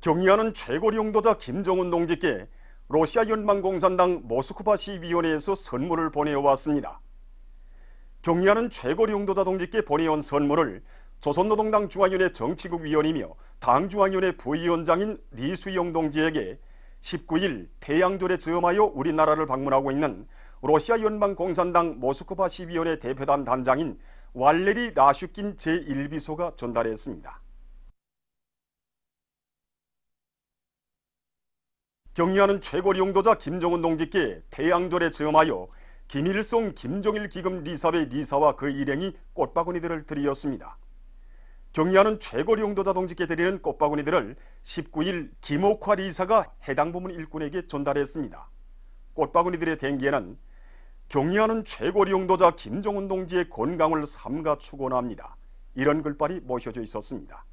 경의하는 최고리 용도자 김정은 동지께 러시아 연방공산당 모스크바 시위원회에서 선물을 보내왔습니다. 경의하는 최고리 용도자 동지께 보내온 선물을 조선노동당 중앙위원회 정치국 위원이며 당중앙위원회 부위원장인 리수영 동지에게 19일 태양절에 즈음하여 우리나라를 방문하고 있는 러시아 연방공산당 모스크바 시위원회 대표단 단장인 왈레리 라슈킨 제1비서가 전달했습니다. 경의하는 최고리 용도자 김정은 동지께 태양절에 즈음하여 김일성 김정일 기금 리사회 리사와 그 일행이 꽃바구니들을 드리었습니다. 경의하는 최고리 용도자 동지께 드리는 꽃바구니들을 19일 김옥화 리사가 해당 부문 일꾼에게 전달했습니다. 꽃바구니들의 댕기에는 경의하는 최고리 용도자 김정은 동지의 건강을 삼가 축원합니다. 이런 글발이 모셔져 있었습니다.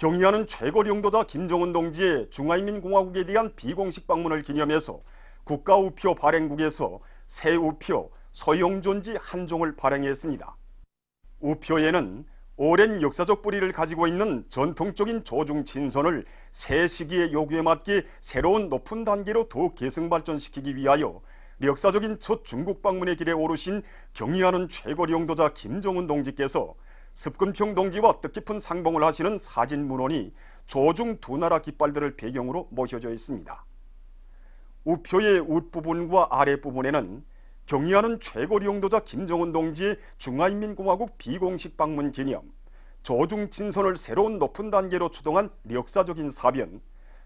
경의하는 최고리 용도자 김정은 동지의 중화인민공화국에 대한 비공식 방문을 기념해서 국가우표 발행국에서 새 우표 소형존지 한 종을 발행했습니다. 우표에는 오랜 역사적 뿌리를 가지고 있는 전통적인 조중 진선을 새 시기의 요구에 맞게 새로운 높은 단계로 더욱 계승 발전시키기 위하여 역사적인 첫 중국 방문의 길에 오르신 경의하는 최고리 용도자 김정은 동지께서 습근평 동지와 뜻깊은 상봉을 하시는 사진 문원이 조중 두 나라 깃발들을 배경으로 모셔져 있습니다. 우표의 윗부분과 아랫부분에는 경의하는 최고리 용도자 김정은 동지의 중화인민공화국 비공식 방문 기념, 조중 진선을 새로운 높은 단계로 추동한 역사적인 사변,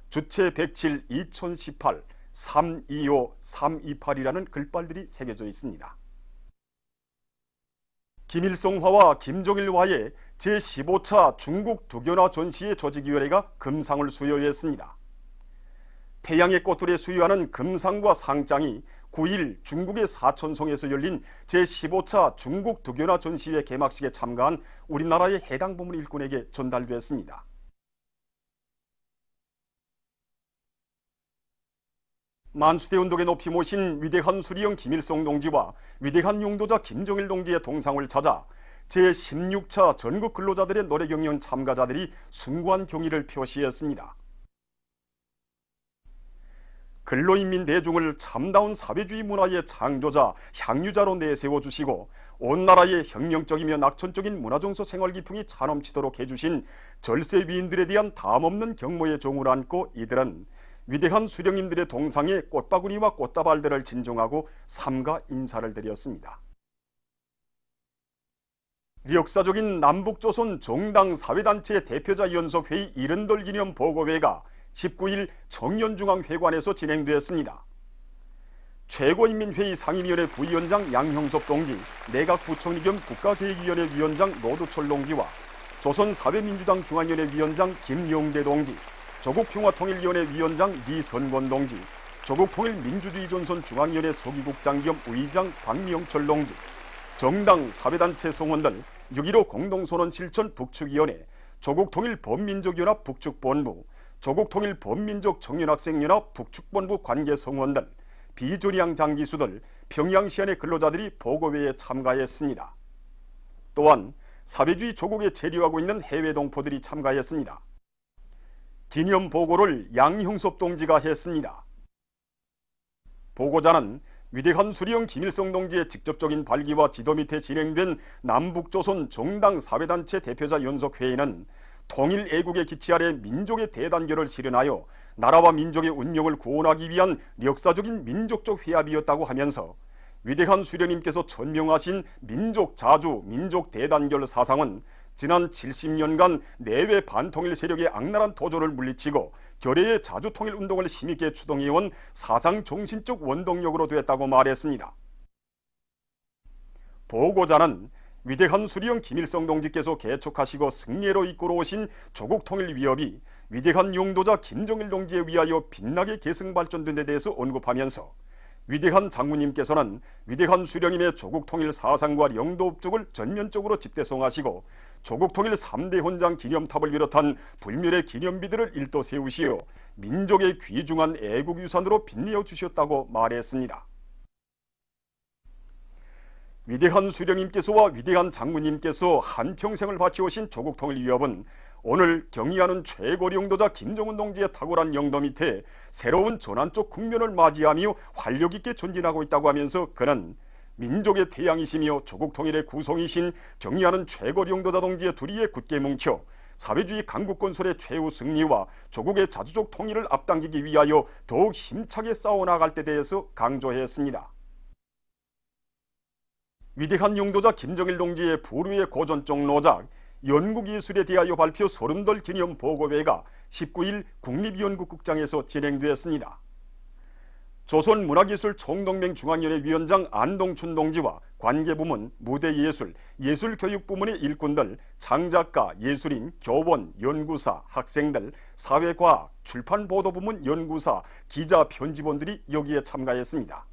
주체 107 2018 325 328이라는 글발들이 새겨져 있습니다. 김일성화와 김정일화의 제15차 중국 두견화 전시회 조직위원회가 금상을 수여했습니다. 태양의 꽃들에 수여하는 금상과 상장이 9일 중국의 사천성에서 열린 제15차 중국 두견화 전시회 개막식에 참가한 우리나라의 해당 부문 일꾼에게 전달됐습니다. 만수대 운동에 높이 모신 위대한 수리형 김일성 동지와 위대한 용도자 김정일 동지의 동상을 찾아 제16차 전국 근로자들의 노래경연 참가자들이 숭고한 경의를 표시했습니다. 근로인민 대중을 참다운 사회주의 문화의 창조자, 향유자로 내세워주시고 온 나라의 혁명적이며 낙천적인 문화정서 생활기풍이 차넘치도록 해주신 절세 위인들에 대한 담없는 경모의 종을 안고 이들은 위대한 수령님들의 동상에 꽃바구니와 꽃다발들을 진정하고 삼가 인사를 드렸습니다. 역사적인 남북조선 정당 사회단체 대표자 연석회의 70돌 기념 보고회가 19일 청년중앙회관에서 진행되었습니다. 최고인민회의 상임위원회 부위원장 양형섭 동지, 내각부총리 겸 국가계획위원회 위원장 노두철 동지와 조선사회민주당 중앙위원회 위원장 김용대 동지, 조국평화통일위원회 위원장 이선권 동지, 조국통일민주주의전선 중앙위원회 서기국장 겸 의장 박명철 동지, 정당 사회단체 성원들 6.15 공동선언 실천 북측위원회, 조국통일범민족연합 북측본부, 조국통일범민족청년학생연합 북측본부 관계성원들, 비조리양 장기수들, 평양시안의 근로자들이 보고회에 참가했습니다. 또한 사회주의 조국에 체류하고 있는 해외 동포들이 참가했습니다. 기념 보고를 양형섭 동지가 했습니다. 보고자는 위대한 수리형 김일성 동지의 직접적인 발기와 지도 밑에 진행된 남북조선 정당 사회단체 대표자 연석회의는 통일 애국의 기치 아래 민족의 대단결을 실현하여 나라와 민족의 운명을 구원하기 위한 역사적인 민족적 회합이었다고 하면서 위대한 수령님께서 천명하신 민족 자주, 민족 대단결 사상은 지난 70년간 내외 반통일 세력의 악랄한 도전을 물리치고 결의의 자주통일 운동을 힘있게 추동해온 사상 정신적 원동력으로 됐다고 말했습니다. 보고자는 위대한 수리형 김일성 동지께서 개척하시고 승리로 이끌어오신 조국통일 위협이 위대한 용도자 김정일 동지에 위하여 빛나게 계승 발전된 데 대해서 언급하면서 위대한 장군님께서는 위대한 수령님의 조국통일 사상과 영도 업적을 전면적으로 집대성하시고 조국통일 3대 헌장 기념탑을 비롯한 불멸의 기념비들을 일도 세우시어 민족의 귀중한 애국유산으로 빛내어 주셨다고 말했습니다. 위대한 수령님께서와 위대한 장모님께서 한평생을 바치오신 조국 통일 위협은 오늘 경의하는 최고리 용도자 김정은 동지의 탁월한 영도 밑에 새로운 전환적 국면을 맞이하며 활력 있게 전진하고 있다고 하면서 그는 민족의 태양이시며 조국 통일의 구성이신 경의하는 최고리 용도자 동지의 둘이에 굳게 뭉쳐 사회주의 강국 건설의 최후 승리와 조국의 자주적 통일을 앞당기기 위하여 더욱 힘차게 싸워나갈 때 대해서 강조했습니다. 위대한 용도자 김정일 동지의 불후의 고전적 노작 연국예술에 대하여 발표 소름돋을 기념 보고회가 19일 국립연극국장에서 진행되었습니다. 조선문화예술 총동맹 중앙위원회 위원장 안동춘 동지와 관계부문, 무대예술, 예술교육부문의 일꾼들, 창작가, 예술인, 교원, 연구사, 학생들, 사회과학, 출판보도부문 연구사, 기자, 편집원들이 여기에 참가했습니다.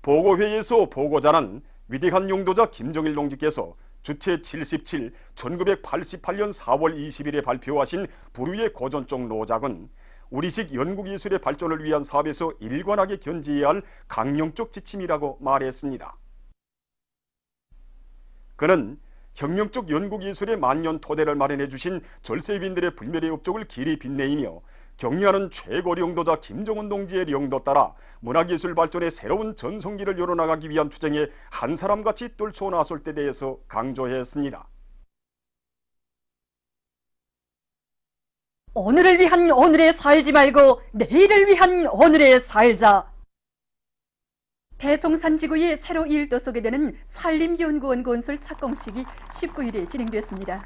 보고회에서 보고자는 위대한 용도자 김정일 동지께서 주체 77, 1988년 4월 20일에 발표하신 불후의 고전적 노작은 우리식 연극예술의 발전을 위한 사업에서 일관하게 견지해야 할 강령적 지침이라고 말했습니다. 그는 혁명적 연극예술의 만년 토대를 마련해 주신 절세빈들의 불멸의 업적을 길이 빛내이며 경의하는 최고리 용도자 김정은 동지의 영도 따라 문학예술 발전의 새로운 전성기를 열어나가기 위한 투쟁에 한 사람같이 떨쳐 나설 때 대해서 강조했습니다. 오늘을 위한 오늘에 살지 말고 내일을 위한 오늘에 살자. 대송산지구에 새로 일도 소개되는 산림연구원 건설 착공식이 19일에 진행됐습니다.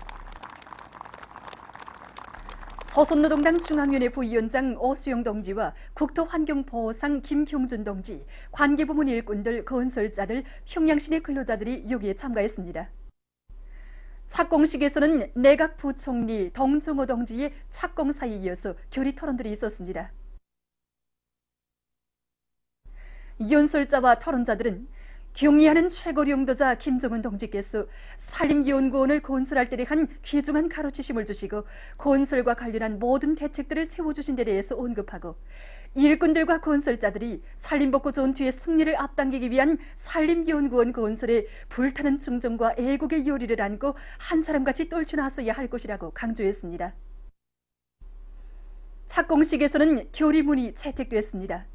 조선노동당 중앙위원회 부위원장 오수영 동지와 국토환경보호상 김경준 동지, 관계부문 일꾼들, 건설자들, 평양시내 근로자들이 여기에 참가했습니다. 착공식에서는 내각 부총리 동정호 동지의 착공사에 이어서 교리 토론들이 있었습니다. 연설자와 토론자들은 경의하는 최고리 용도자 김정은 동지께서 산림연구원을 건설할 때 대한 귀중한 가르치심을 주시고 건설과 관련한 모든 대책들을 세워주신 데 대해서 언급하고 일꾼들과 건설자들이 산림복구 전투의 승리를 앞당기기 위한 산림연구원 건설에 불타는 충정과 애국의 요리를 안고 한 사람같이 떨쳐나서야 할 것이라고 강조했습니다. 착공식에서는 교리문이 채택됐습니다.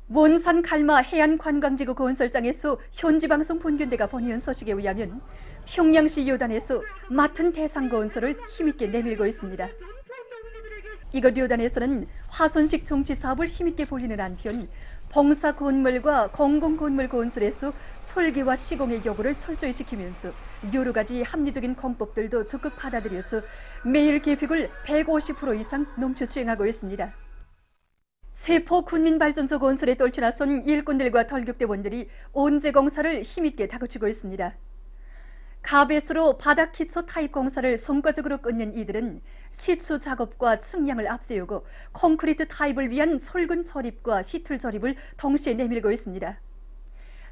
원산 칼마 해안관광지구 건설장에서 현지방송 본견대가 보내온 소식에 의하면 평양시 요단에서 맡은 대상 건설을 힘있게 내밀고 있습니다. 이곳 요단에서는 화손식 정치 사업을 힘있게 벌이는 한편 봉사 건물과 공공건물 건설에서 설계와 시공의 요구를 철저히 지키면서 여러 가지 합리적인 공법들도 적극 받아들여서 매일 계획을 150% 이상 넘쳐 수행하고 있습니다. 세포 군민발전소 건설에 떨쳐나선 일꾼들과 덜격대원들이 온재공사를 힘있게 다그치고 있습니다. 가베스로 바닥기초 타입 공사를 성과적으로 끝낸 이들은 시추 작업과 측량을 앞세우고 콘크리트 타입을 위한 솔근 조립과 휘틀 조립을 동시에 내밀고 있습니다.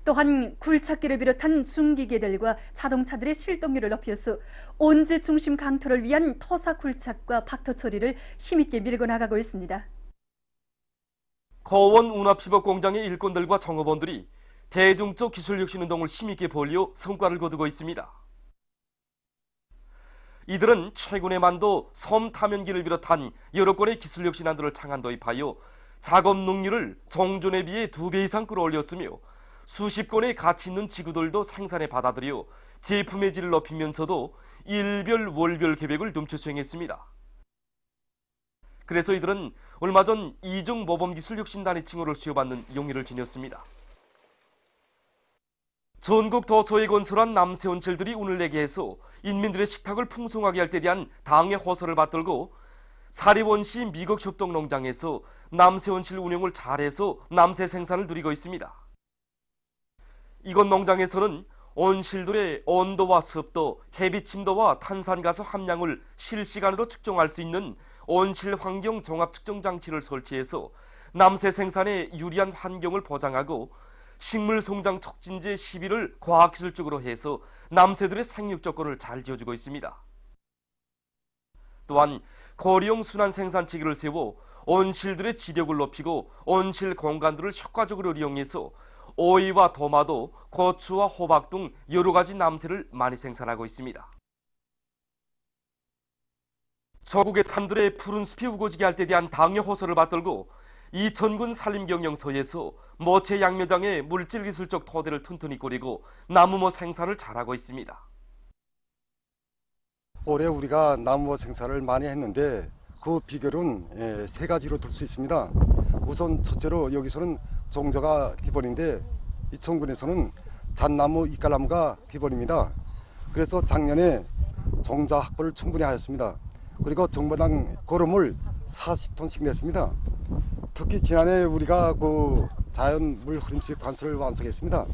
또한 굴착기를 비롯한 중기계들과 자동차들의 실동률을 높여서 온재 중심 강토를 위한 토사 굴착과 박토 처리를 힘있게 밀고 나가고 있습니다. 거원 운합시법 공장의 일꾼들과 정업원들이 대중적 기술혁신운동을 힘있게 벌여 성과를 거두고 있습니다. 이들은 최근에 만도 섬 탐연기를 비롯한 여러 건의 기술혁신안들을 창안 도입하여 작업 능률을 종전에 비해 2배 이상 끌어올렸으며 수십 건의 가치 있는 지구들도 생산에 받아들여 제품의 질을 높이면서도 일별 월별 계획을 넘쳐 수행했습니다. 그래서 이들은 얼마 전 이중 모범기술혁신단의 칭호를 수여받는 용의를 지녔습니다. 전국 도처에 건설한 남새온실들이 오늘 내게 해서 인민들의 식탁을 풍성하게 할 때 대한 당의 호소를 받들고 사립원시 미국협동농장에서 남새온실 운영을 잘해서 남새 생산을 누리고 있습니다. 이곳 농장에서는 온실들의 온도와 습도, 햇빛 침도와 탄산가스 함량을 실시간으로 측정할 수 있는 온실 환경 종합 측정 장치를 설치해서 남새 생산에 유리한 환경을 보장하고 식물 성장 촉진제 시비를 과학기술적으로 해서 남새들의 생육 조건을 잘 지어주고 있습니다. 또한 거리용 순환 생산 체계를 세워 온실들의 지력을 높이고 온실 공간들을 효과적으로 이용해서 오이와 도마도, 고추와 호박 등 여러 가지 남새를 많이 생산하고 있습니다. 저국의 산들의 푸른 숲이 우거지게 할 때 대한 당의 호소를 받들고 이천군 산림경영서에서 모체 양묘장의 물질기술적 토대를 튼튼히 꾸리고 나무모 생산을 잘하고 있습니다. 올해 우리가 나무모 생산을 많이 했는데 그 비결은 세 가지로 들 수 있습니다. 우선 첫째로 여기서는 종자가 기본인데 이천군에서는 잣나무, 이깔나무가 기본입니다. 그래서 작년에 종자 확보를 충분히 하였습니다. 그리고 정보당 거름을 40톤씩 냈습니다. 특히 지난해 우리가 그 자연 물 흐름식 관수를 완성했습니다.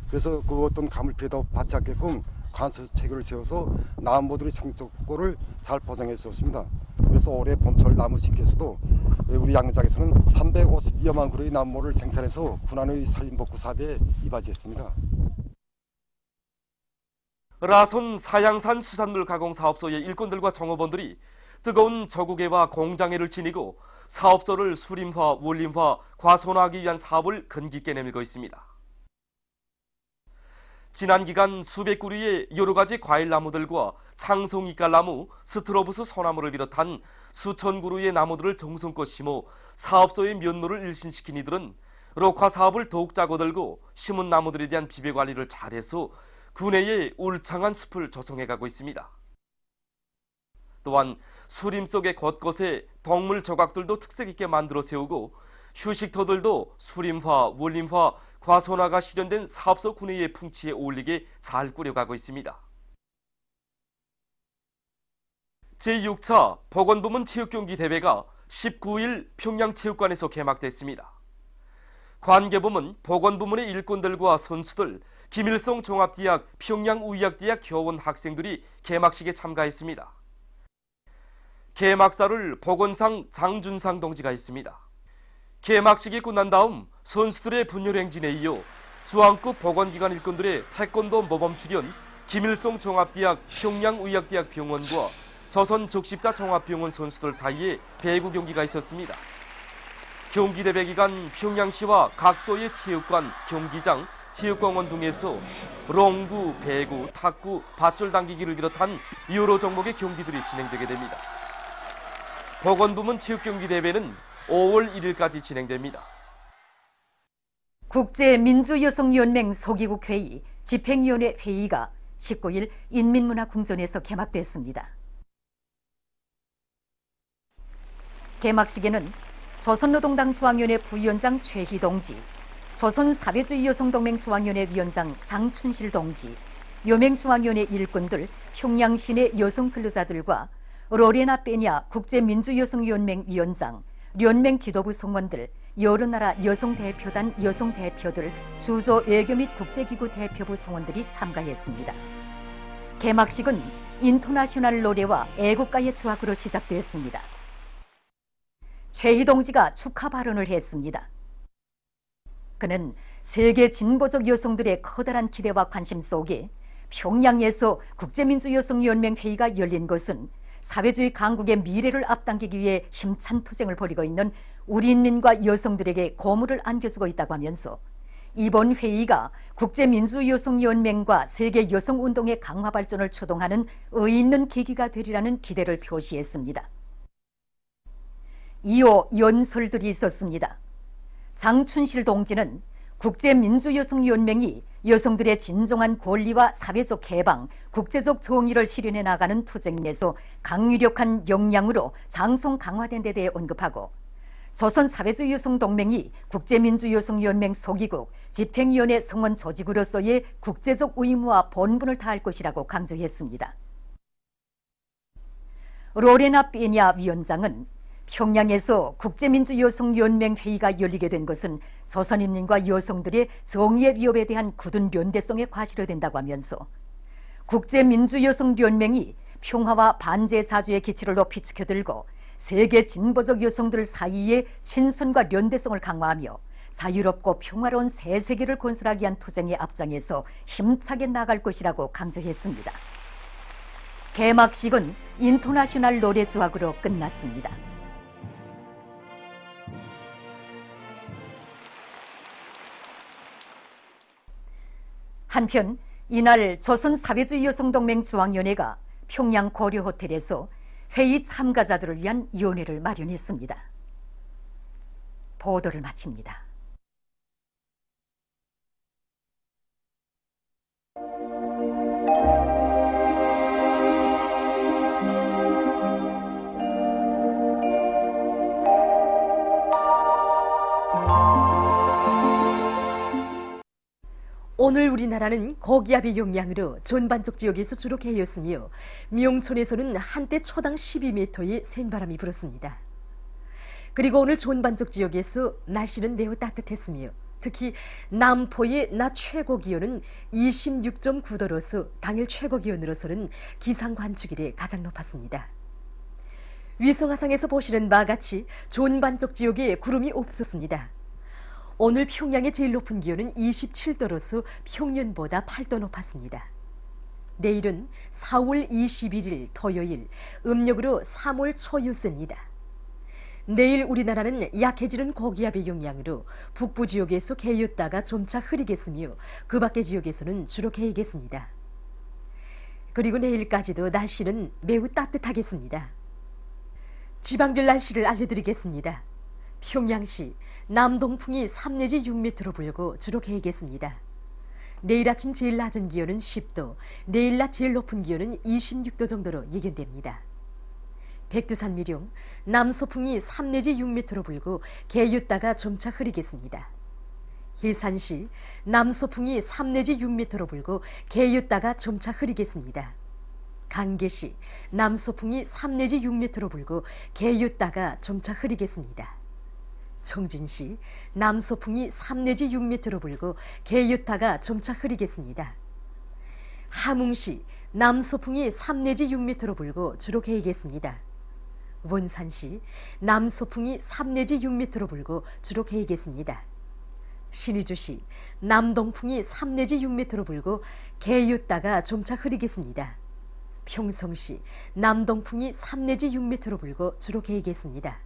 그래서 그 어떤 가물피해도 받지 않게끔 관수 체계를 세워서 나무들의 생적고를 잘 보장해 주었습니다. 그래서 올해 봄철 나무 심기에서도 우리 양묘장에서는 352여만 그루의 나무를 생산해서 군안의 산림복구 사업에 이바지했습니다. 라손 사양산 수산물 가공 사업소의 일꾼들과 종업원들이 뜨거운 저구개와 공장애를 지니고 사업소를 수림화, 원림화, 과손화하기 위한 사업을 근기있게 내밀고 있습니다. 지난 기간 수백 그루의 여러 가지 과일나무들과 창송이깔나무, 스트로부스 소나무를 비롯한 수천 그루의 나무들을 정성껏 심어 사업소의 면모를 일신시킨 이들은 록화 사업을 더욱 짜고 들고 심은 나무들에 대한 비배 관리를 잘해서 군내에 울창한 숲을 조성해가고 있습니다. 또한 수림 속의 곳곳에 동물 조각들도 특색 있게 만들어 세우고 휴식터들도 수림화, 원림화, 과손화가 실현된 사업소 군내의 풍치에 어울리게 잘 꾸려가고 있습니다. 제6차 보건부문 체육경기 대회가 19일 평양체육관에서 개막됐습니다. 관계부문, 보건부문의 일꾼들과 선수들, 김일성 종합대학, 평양의학대학 교원 학생들이 개막식에 참가했습니다. 개막사를 보건상 장준상 동지가 했습니다. 개막식이 끝난 다음 선수들의 분열 행진에 이어 중앙급 보건기관 일꾼들의 태권도 모범 출연, 김일성 종합대학, 평양의학대학 병원과 조선 적십자 종합병원 선수들 사이에 배구 경기가 있었습니다. 경기 대회 기간 평양시와 각도의 체육관, 경기장, 체육공원 등에서 롱구, 배구, 탁구, 밧줄 당기기를 비롯한 여러 종목의 경기들이 진행되게 됩니다. 보건부문 체육경기대회는 5월 1일까지 진행됩니다. 국제민주여성연맹 서기국회의 집행위원회 회의가 19일 인민문화궁전에서 개막됐습니다. 개막식에는 조선노동당 중앙위원회 부위원장 최희 동지, 조선사회주의여성동맹 중앙위원회 위원장 장춘실 동지, 여맹중앙위원회 일꾼들, 평양시내 여성근로자들과 로레나 빼냐 국제민주여성연맹 위원장, 연맹 지도부 성원들, 여러 나라 여성대표단 여성대표들, 주조 외교 및 국제기구 대표부 성원들이 참가했습니다. 개막식은 인터내셔널 노래와 애국가의 조합으로 시작됐습니다. 최희 동지가 축하 발언을 했습니다. 그는 세계 진보적 여성들의 커다란 기대와 관심 속에 평양에서 국제민주여성연맹 회의가 열린 것은 사회주의 강국의 미래를 앞당기기 위해 힘찬 투쟁을 벌이고 있는 우리 인민과 여성들에게 고무를 안겨주고 있다고 하면서 이번 회의가 국제민주여성연맹과 세계 여성운동의 강화 발전을 추동하는 의의 있는 계기가 되리라는 기대를 표시했습니다. 이어 연설들이 있었습니다. 장춘실 동지는 국제민주여성연맹이 여성들의 진정한 권리와 사회적 개방, 국제적 정의를 실현해 나가는 투쟁에서 강유력한 역량으로 장성 강화된 데 대해 언급하고 조선사회주의여성동맹이 국제민주여성연맹 서기국, 집행위원회 성원 조직으로서의 국제적 의무와 본분을 다할 것이라고 강조했습니다. 로레나 빼냐 위원장은 평양에서 국제민주여성연맹 회의가 열리게 된 것은 조선인민과 여성들의 정의의 위협에 대한 굳은 면대성에 과실화된다고 하면서 국제민주여성연맹이 평화와 반제사주의 기치를 높이 지켜들고 세계 진보적 여성들 사이의 친선과 연대성을 강화하며 자유롭고 평화로운 새 세계를 건설하기 위한 투쟁의 앞장에서 힘차게 나아갈 것이라고 강조했습니다. 개막식은 인터내셔널 노래조악으로 끝났습니다. 한편 이날 조선사회주의여성동맹 중앙위원회가 평양 고려호텔에서 회의 참가자들을 위한 위원회를 마련했습니다. 보도를 마칩니다. 오늘 우리나라는 고기압의 용량으로 전반적 지역에서 주로 개였으며 미용촌에서는 한때 초당 12m의 센바람이 불었습니다. 그리고 오늘 전반적 지역에서 날씨는 매우 따뜻했으며 특히 남포의 낮 최고 기온은 26.9도로서 당일 최고 기온으로서는 기상관측 이래 가장 높았습니다. 위성화상에서 보시는 바와 같이 전반적 지역에 구름이 없었습니다. 오늘 평양의 제일 높은 기온은 27도로서 평년보다 8도 높았습니다. 내일은 4월 21일 토요일, 음력으로 3월 초유세입니다. 내일 우리나라는 약해지는 고기압의 영향으로 북부 지역에서 개였다가 점차 흐리겠으며 그 밖의 지역에서는 주로 개이겠습니다. 그리고 내일까지도 날씨는 매우 따뜻하겠습니다. 지방별 날씨를 알려드리겠습니다. 평양시 남동풍이 3 내지 6m로 불고 주로 개이겠습니다. 내일 아침 제일 낮은 기온은 10도, 내일 낮 제일 높은 기온은 26도 정도로 예견됩니다. 백두산 미룡 남서풍이 3 내지 6m로 불고 개였다가 점차 흐리겠습니다. 해산시 남서풍이 3 내지 6m로 불고 개였다가 점차 흐리겠습니다. 강계시 남서풍이 3 내지 6m로 불고 개였다가 점차 흐리겠습니다. 청진시 남서풍이 3 내지 6m로 불고 개였다가 점차 흐리겠습니다. 함흥시 남서풍이 3 내지 6m로 불고 주로 개이겠습니다. 원산시 남서풍이 3 내지 6m로 불고 주로 개이겠습니다. 신의주시 남동풍이 3 내지 6m로 불고 개였다가 점차 흐리겠습니다. 평성시 남동풍이 3 내지 6m로 불고 주로 개이겠습니다.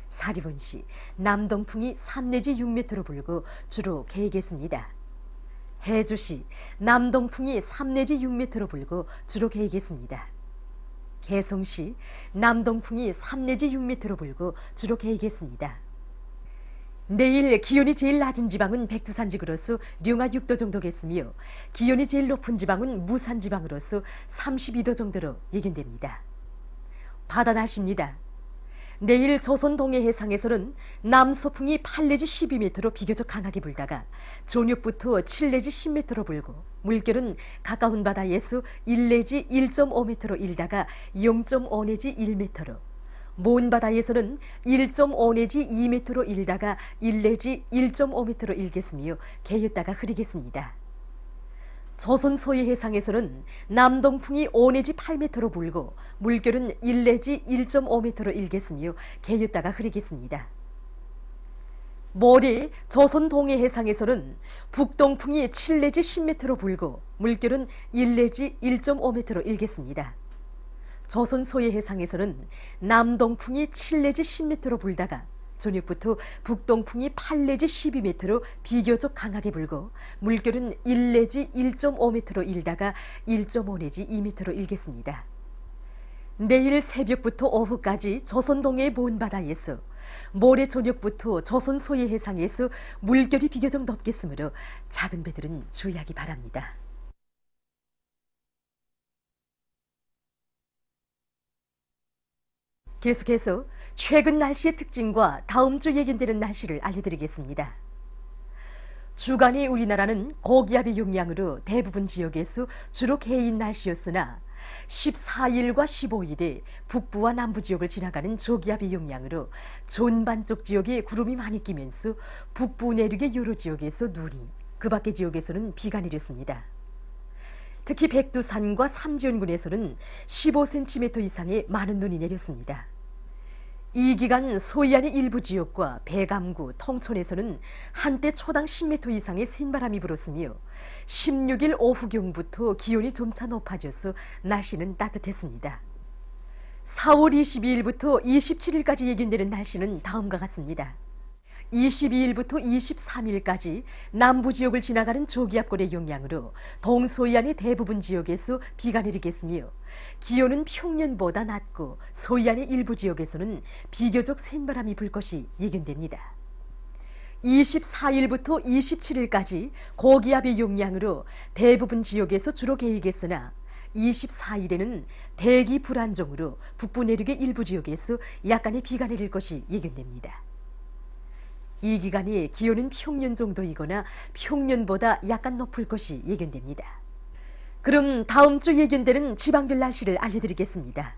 사리본시 남동풍이 3 내지 6m로 불고 주로 개이겠습니다. 해주시 남동풍이 3 내지 6m로 불고 주로 개이겠습니다. 개성시 남동풍이 3 내지 6m로 불고 주로 개이겠습니다. 내일 기온이 제일 낮은 지방은 백두산지구로서 령하 6도 정도겠으며 기온이 제일 높은 지방은 무산지방으로서 32도 정도로 예견됩니다. 바다 날씨입니다. 내일 조선 동해 해상에서는 남서풍이 8 내지 12m로 비교적 강하게 불다가 저녁부터 7 내지 10m로 불고 물결은 가까운 바다에서 1 내지 1.5m로 일다가 0.5 내지 1m로 먼 바다에서는 1.5 내지 2m로 일다가 1 내지 1.5m로 일겠으며 개였다가 흐리겠습니다. 조선 소해 해상에서는 남동풍이 5 내지 8m로 불고 물결은 1 내지 1.5m로 일겠으며 개였다가 흐리겠습니다. 모레 조선 동해 해상에서는 북동풍이 7 내지 10m로 불고 물결은 1 내지 1.5m로 일겠습니다. 조선 소해 해상에서는 남동풍이 7 내지 10m로 불다가 저녁부터 북동풍이 8 내지 12m로 비교적 강하게 불고 물결은 1 내지 1.5m로 일다가 1.5 내지 2m로 일겠습니다. 내일 새벽부터 오후까지 조선 동해 먼 바다에서 모레 저녁부터 조선 소해 해상에서 물결이 비교적 높겠으므로 작은 배들은 주의하기 바랍니다. 계속해서 최근 날씨의 특징과 다음 주 예견되는 날씨를 알려드리겠습니다. 주간의 우리나라는 고기압의 영향으로 대부분 지역에서 주로 개인 날씨였으나 14일과 15일에 북부와 남부 지역을 지나가는 저기압의 영향으로 전반적 지역에 구름이 많이 끼면서 북부 내륙의 여러 지역에서 눈이, 그 밖의 지역에서는 비가 내렸습니다. 특히 백두산과 삼지연군에서는 15cm 이상의 많은 눈이 내렸습니다. 이 기간 소이안의 일부 지역과 배감구, 통촌에서는 한때 초당 10m 이상의 센바람이 불었으며 16일 오후경부터 기온이 점차 높아져서 날씨는 따뜻했습니다. 4월 22일부터 27일까지 예견되는 날씨는 다음과 같습니다. 22일부터 23일까지 남부 지역을 지나가는 저기압골의 영향으로 동서해안의 대부분 지역에서 비가 내리겠으며 기온은 평년보다 낮고 서해안의 일부 지역에서는 비교적 센 바람이 불 것이 예견됩니다. 24일부터 27일까지 고기압의 영향으로 대부분 지역에서 주로 개이겠으나 24일에는 대기 불안정으로 북부 내륙의 일부 지역에서 약간의 비가 내릴 것이 예견됩니다. 이 기간에 기온은 평년 정도이거나 평년보다 약간 높을 것이 예견됩니다. 그럼 다음 주 예견되는 지방별 날씨를 알려드리겠습니다.